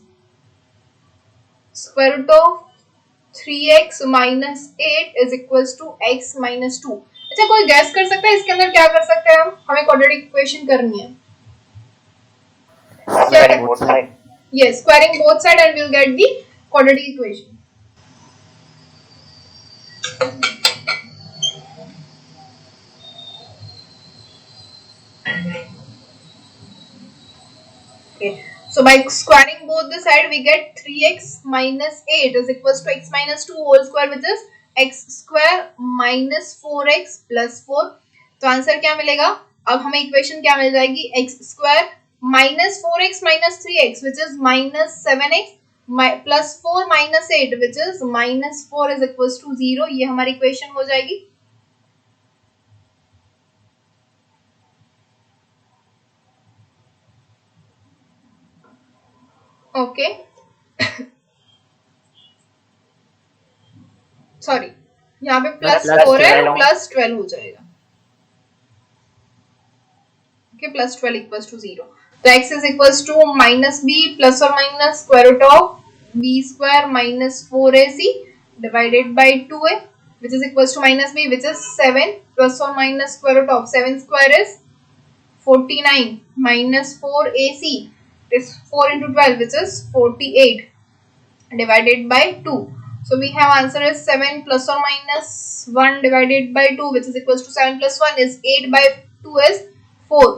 square root of 3x minus 8 is equals to x minus 2 अच्छा कोई गैस कर सकता है इसके अंदर क्या कर सकते हैं हम हमें क्वाड्रेटिक इक्वेशन करनी है Squaring both sides. yes squaring both side and we'll get the quadratic equation okay so by squaring both the side we get 3x minus 8 is equals to x minus 2 whole square which is x square minus 4x plus 4 तो answer क्या मिलेगा अब हमें equation क्या मिल जाएगी x square minus 4x minus 3x which is minus 7x plus 4 minus 8 which is minus 4 is equals to 0 ये हमारी equation हो जाएगी ओके सॉरी यहाँ पे प्लस Plus 4 है 12 प्लस 12 हो जाएगा ओके प्लस 12 इक्वल्स टू 0 तो x is equals to minus b plus or minus square root of b square minus 4ac divided by 2a which is equals to minus b which is 7 plus or minus square root of 7 square is 49 minus 4ac is 4 into 12 which is 48 divided by 2 so we have answer is 7 plus or minus 1 divided by 2 which is equals to 7 plus 1 is 8 by 2 is 4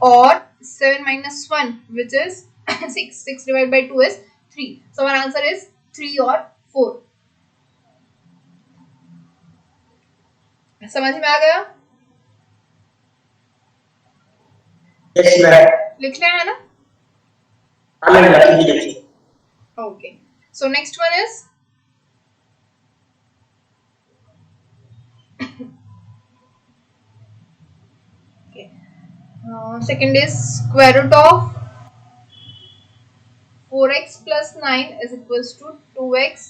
or 7 minus 1 which is 6 divided by 2 is 3 so our answer is 3 or 4 समझ में आ गया Yes, ma'am. लिख लिया है ना हाँ ma'am रखी देखिए okay so next one is okay second is square root of 4x plus 9 is equals to 2x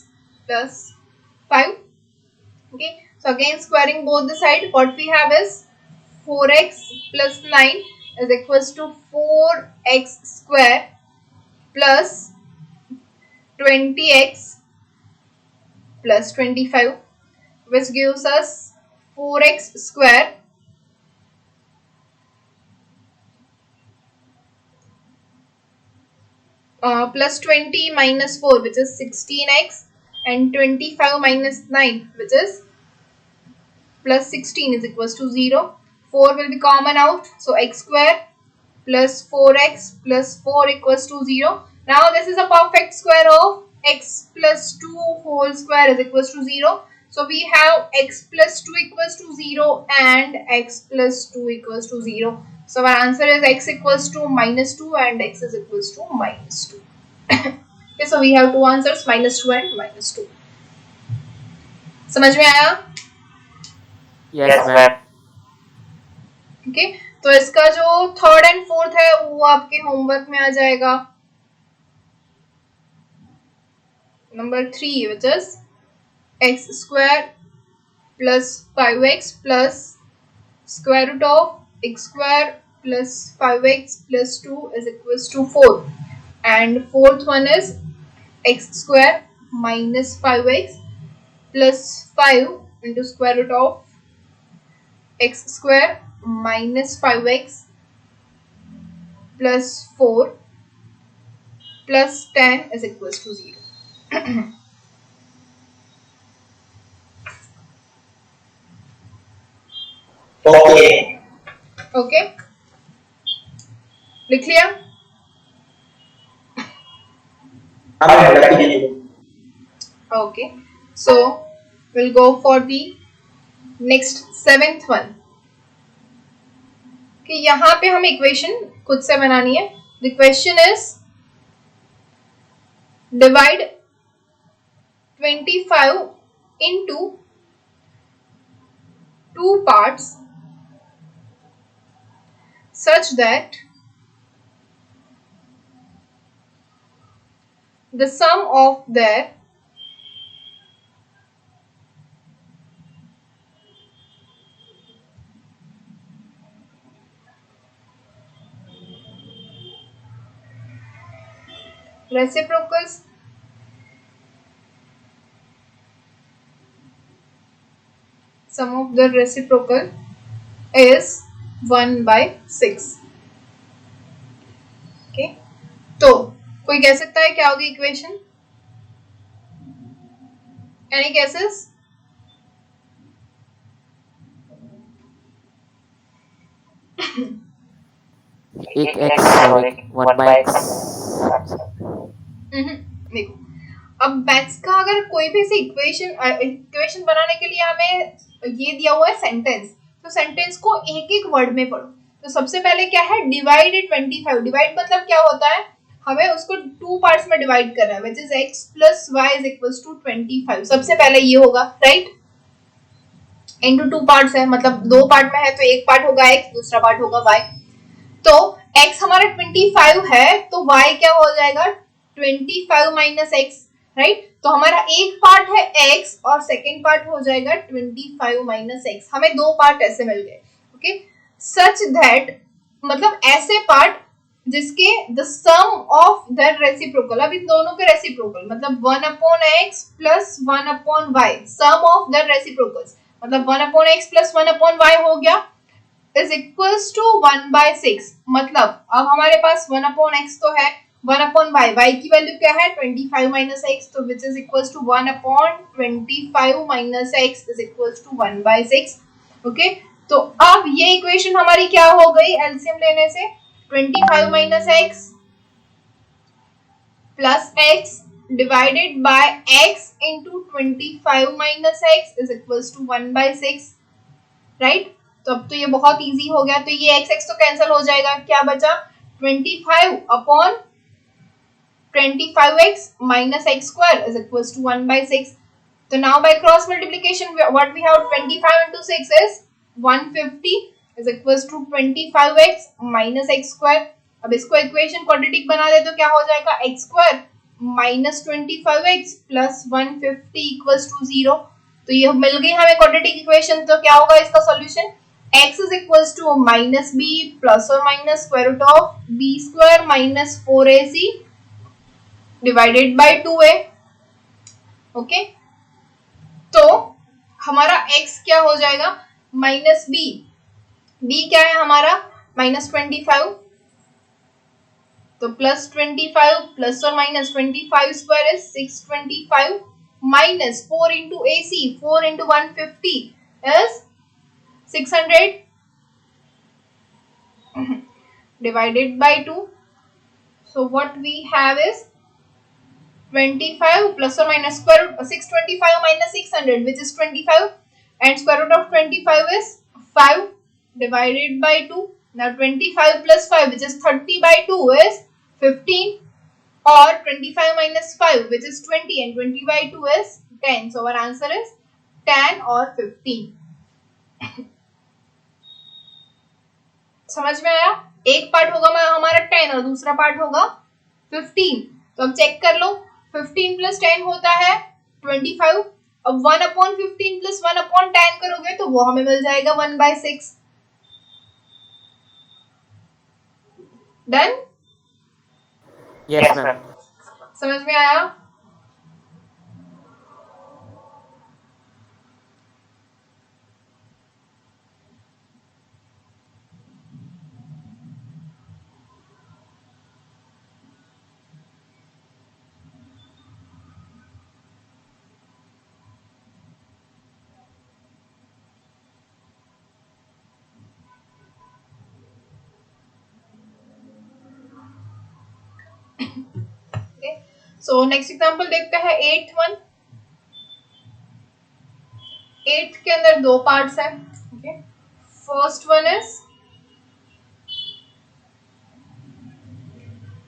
plus 5 okay so again squaring both the side what we have is 4x plus 9 is equals to 4x square plus 20x plus 25 which gives us 4x square plus 20 minus 4 which is 16x and 25 minus 9 which is plus 16 is equals to 0. 4 will be common out so x square plus 4x plus 4 equals to 0. Now this is a perfect square of x plus 2 whole square is equals to 0. So we have x plus 2 equals to 0 and x plus 2 equals to 0. So our answer is x equals to minus 2 and x is equals to minus 2. Okay, so we have two answers minus 2 and minus 2. समझ में आया? Yes, ma'am. Okay, तो इसका जो third and fourth है वो आपके homework में आ जाएगा. Number 3 which is x square plus 5x plus square root of x square plus 5x plus 2 is equals to 4. And fourth one is x square minus 5x plus 5 into square root of x square minus 5x plus 4 plus 10 is equals to 0. Okay. Okay, लिख लिया. हाँ ma'am रख दीजिए. Okay, so we'll go for the next seventh one. कि यहाँ पे हमें equation खुद से बनानी है. The question is divide 25 into 2 parts such that the sum of their reciprocals sum of the reciprocal is 1/6. Okay, तो कोई कह सकता है क्या होगी इक्वेशन? Any guesses? एक x और एक 1/x. देखो, अब मैथ्स का अगर कोई भी ऐसी इक्वेशन बनाने के लिए हमें ये दिया हुआ है सेंटेंस, तो सेंटेंस को एक एक वर्ड में पढ़ो. तो सबसे पहले क्या है, डिवाइड 25. डिवाइड मतलब क्या होता है, हमें उसको 2 पार्ट्स में डिवाइड करना है, which is x plus y is equals to 25. सबसे पहले ये होगा, राइट. इनटू 2 पार्ट्स है, मतलब 2 पार्ट में है तो एक पार्ट होगा x, दूसरा पार्ट होगा y. तो x हमारा 25 है, तो y क्या हो जाएगा, 25 माइनस x, राइट. तो हमारा एक पार्ट है x और सेकेंड पार्ट हो जाएगा 25 माइनस x. हमें 2 पार्ट ऐसे मिल गए. ओके, सच दैट मतलब ऐसे पार्ट जिसके the sum of that reciprocal, अब इन दोनों के रेसिप्रोकल मतलब 1/x plus 1/y, sum of that reciprocals मतलब 1/x प्लस 1/y हो गया is equals to 1/6. मतलब अब हमारे पास 1/x तो है, 1/y, y की वैल्यू क्या है 25 माइनस x, तो which is equals to 1/25 minus x is equals to 1/6. Okay, तो अब ये इक्वेशन हमारी क्या हो गई एलसीएम लेने से, 25 minus x plus x divided by x into 25 minus x is equals to 1/6, right. तो अब तो ये बहुत इजी हो गया, तो ये x x तो कैंसिल हो जाएगा, क्या बचा 25 upon 25x minus x square is equals to 1/6. तो now by cross multiplication what we have 25 into 6 is 150 is equals to 25x minus x square. अब इसको इक्वेशन क्वाड्रेटिक बना दे तो क्या हो जाएगा, x square minus 25x plus 150 equals to 0. तो ये मिल गई हमें क्वाड्रेटिक इक्वेशन. तो क्या होगा इसका solution, x is equals to minus b plus or minus square root of b square minus 4ac divided by 2a. Okay, तो हमारा x क्या हो जाएगा, माइनस b, b क्या है हमारा माइनस 25, तो प्लस 25 प्लस और minus 25 square is 625 minus 4 into ac, 4 into 150 is 600 divided by 2. So what we have is 25 plus or minus square root 625 minus 600 which is 25, and square root of 25 is 5 divided by 2. Now 25 plus 5 which is 30 by 2 is 15, or 25 minus 5 which is 20, and 20 by 2 is 10. So our answer is 10 or 15. समझ में आया? एक part होगा हमारा 10 और दूसरा part होगा 15। तो अब चेक कर लो, 15 प्लस 10 होता है 25। अब 1/15 प्लस 1/10 करोगे तो वो हमें मिल जाएगा 1/6। डन? Yes, ma'am. समझ में आया? सो नेक्स्ट एग्जांपल देखते हैं 8th वन। 8th के अंदर दो पार्ट्स हैं। Okay, first one is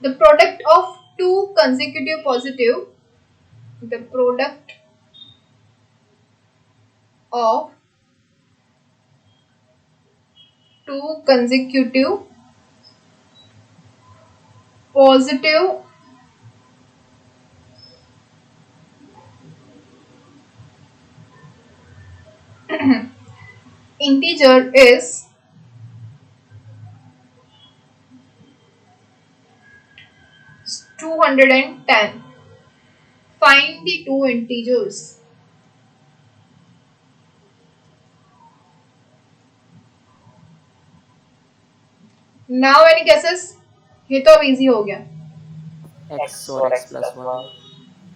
the product of two consecutive positive, the product of two consecutive positive integer is 210. Find the two integers. Now any guesses? ये तो अब easy हो गया। X और X plus 1.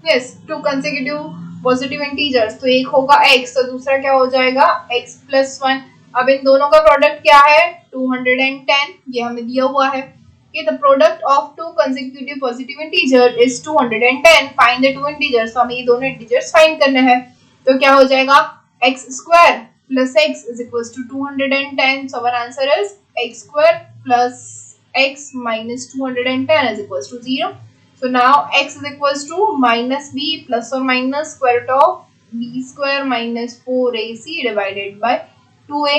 Yes, two consecutive positive integers, तो एक होगा x तो दूसरा क्या हो जाएगा x plus 1। अब इन दोनों का प्रोडक्ट क्या है 210, ये हमें दिया हुआ है कि the product of two consecutive positive integer is 210, find the two integers। तो हमें ये दोनों integers find करने हैं। तो क्या हो जाएगा x square plus x is equals to 210, so our answer is x square plus x minus 210 is equals to 0। So now x is equals to minus b plus or minus square root of b square minus 4ac divided by 2a।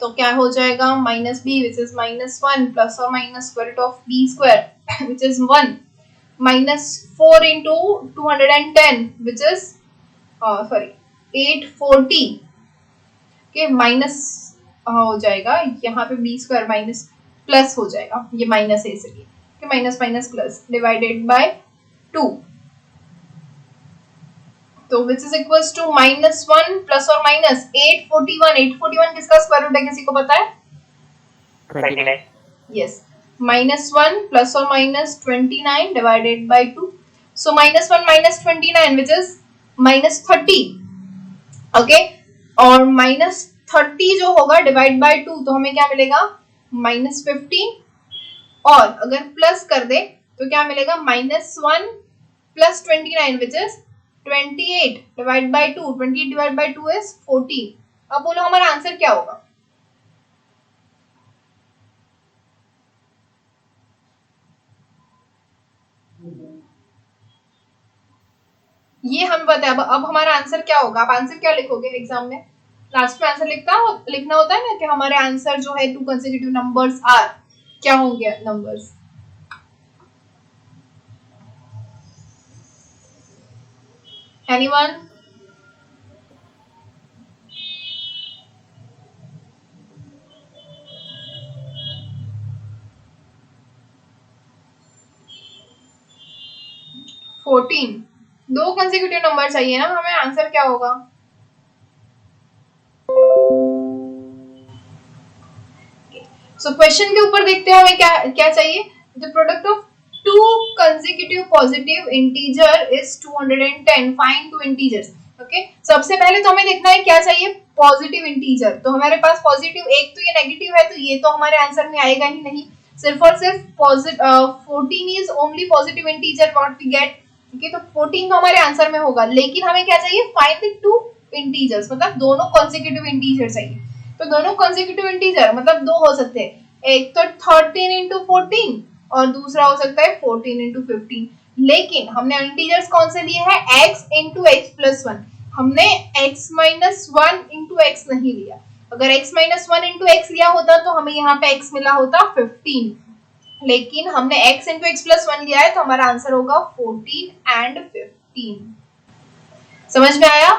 तो क्या हो जाएगा minus b which is minus 1 plus or minus square root of b square which is 1 minus 4 into 210 which is 840 के minus हो जाएगा, यहाँ पे b square minus plus हो जाएगा, ये माइनस है इसलिए minus minus plus divided by 2। तो which is equals to minus 1 plus और माइनस 841। 841 किसका स्क्वायर रूट है, किसी को पता है? 29. यस, माइनस 1 प्लस और minus 29 divided by 2। So minus 1 minus 29 which is minus 30। Okay, और माइनस 30 जो होगा डिवाइड बाय 2 तो हमें क्या मिलेगा माइनस 15, और अगर प्लस कर दे तो क्या मिलेगा minus 1 plus 29 which is 28 divide by 2। 28 divide by 2 is 14। अब बोलो हमारा आंसर क्या होगा? ये हमें पता है। अब हमारा आंसर क्या होगा? आप आंसर क्या लिखोगे एग्जाम में? लास्ट में आंसर लिखना होता है ना कि हमारे आंसर जो है टू कंसेक्यूटिव नंबर्स आर, क्या होंगे नंबर्स? एनीवन? फोर्टीन। दो कंसेक्यूटिव नंबर चाहिए ना हमें, आंसर क्या होगा? सो क्वेश्चन के ऊपर देखते हैं हमें क्या चाहिए। The product of two consecutive positive integer is 210, find two integers. Okay, सबसे पहले तो हमें देखना है क्या चाहिए, पॉजिटिव इंटीजर। तो हमारे पास पॉजिटिव, एक तो ये नेगेटिव है तो ये तो हमारे आंसर में आएगा ही नहीं। सिर्फ और सिर्फ 14 is only positive integer what we get. Okay, तो 14 तो हमारे आंसर में होगा, लेकिन हमें क्या चाहिए, फाइंड द टू इंटीजर्स, मतलब दोनों कंसेक्यूटिव इंटीजर चाहिए। तो दोनों कंसेक्यूटिव इंटीजर मतलब दो हो सकते हैं, एक तो 13 into 14 और दूसरा हो सकता है 14 into 15। लेकिन हमने इंटीजर्स कौन से लिए हैं, x into x plus 1। हमने x minus 1 into x नहीं लिया, अगर x माइनस 1 इंटू एक्स लिया होता तो हमें यहाँ पे x मिला होता 15, लेकिन हमने x इंटू एक्स प्लस 1 लिया है तो हमारा आंसर होगा 14 एंड 15। समझ में आया?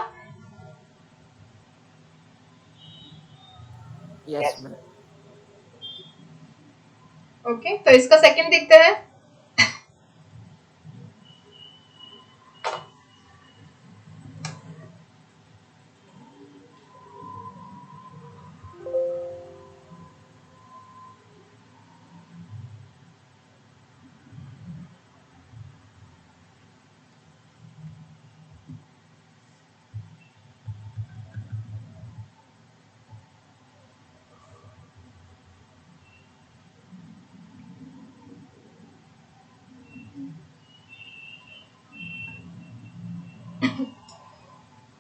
Yes, ma'am. ओके, तो इसका सेकंड देखते हैं।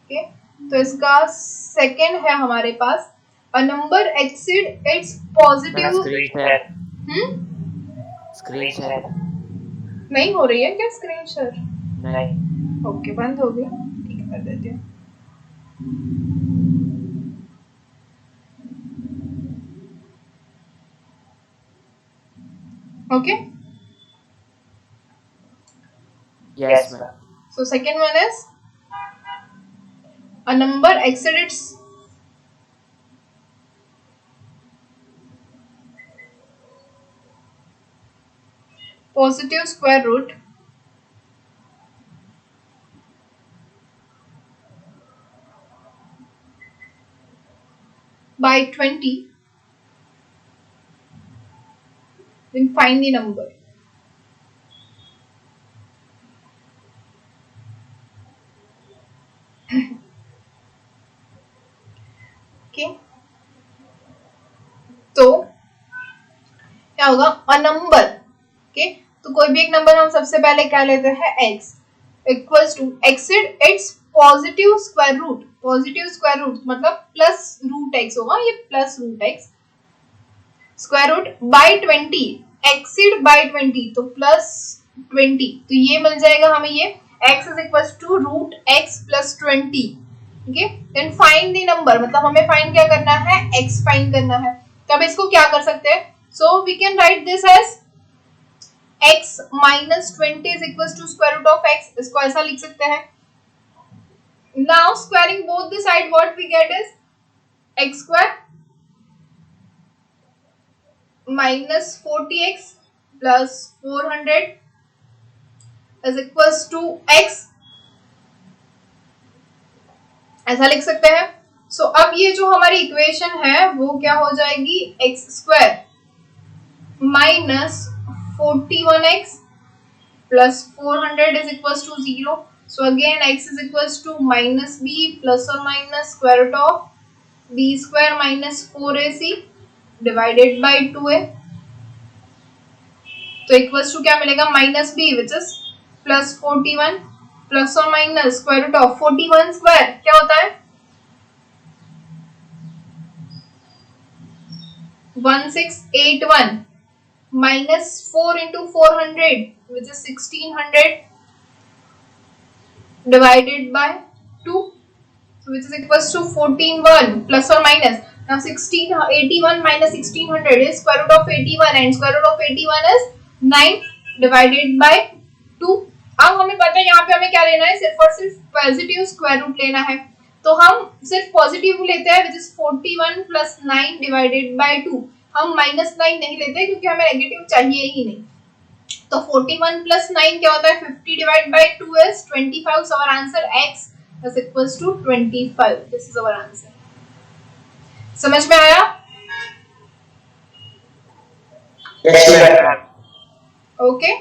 ओके, तो इसका सेकंड है हमारे पास, a number exceed its positive. Screen share. Hmm, Screen share. नहीं हो रही है क्या स्क्रीन शेयर? नहीं. ओके, बंद हो गई, ठीक है, कर देती हूँ। Okay, Yes, ma'am. so second one is a number exceed its positive square root by 20, then find the number. Okay, तो क्या होगा, अ नंबर, ओके, तो कोई भी एक नंबर हम सबसे पहले क्या लेते हैं, x equals to exceed its positive square root. Positive square root मतलब प्लस रूट x होगा, ये plus root x square root by 20, exceed by 20 तो प्लस 20, तो ये मिल जाएगा हमें, ये x is equals to root x plus 20। Okay, then find the number, मतलब हमें फाइंड क्या करना है, x फाइंड करना है। तो अब इसको क्या कर सकते हैं, so we can write this as x minus 20 is equals to square root of x, इसको ऐसा लिख सकते हैं। Now squaring both the side, what we get is x square minus 40x plus 400 is equals to x, ऐसा लिख सकते हैं। सो अब ये जो हमारी इक्वेशन है वो क्या हो जाएगी, x square minus 41x plus 400 is equals to 0. So again x is equals to minus b plus or minus square root of b square minus 4ac divided by 2a. तो equals to क्या मिलेगा, minus b which is plus 41 plus or minus square root of 41 square क्या होता है, 1681 minus 4 into 400 which is 1600 divided by 2, so which is equals to 141 plus or minus, now 1681 minus 1600 is square root of 81 and square root of 81 is 9 divided by 2। अब हमें पता है यहाँ पे हमें क्या लेना है, सिर्फ और सिर्फ पॉजिटिव स्क्वायर रूट लेना है, तो हम सिर्फ पॉजिटिव लेते हैं which is 41 plus 9 divided by 2, हम माइनस 9 नहीं लेते क्योंकि हमें नेगेटिव चाहिए ही नहीं। तो 41 plus 9 क्या होता है, 50 divided by 2 is 25, so our answer x is equals to 25, this is our answer। समझ में आया? Yes, ma'am. ओके,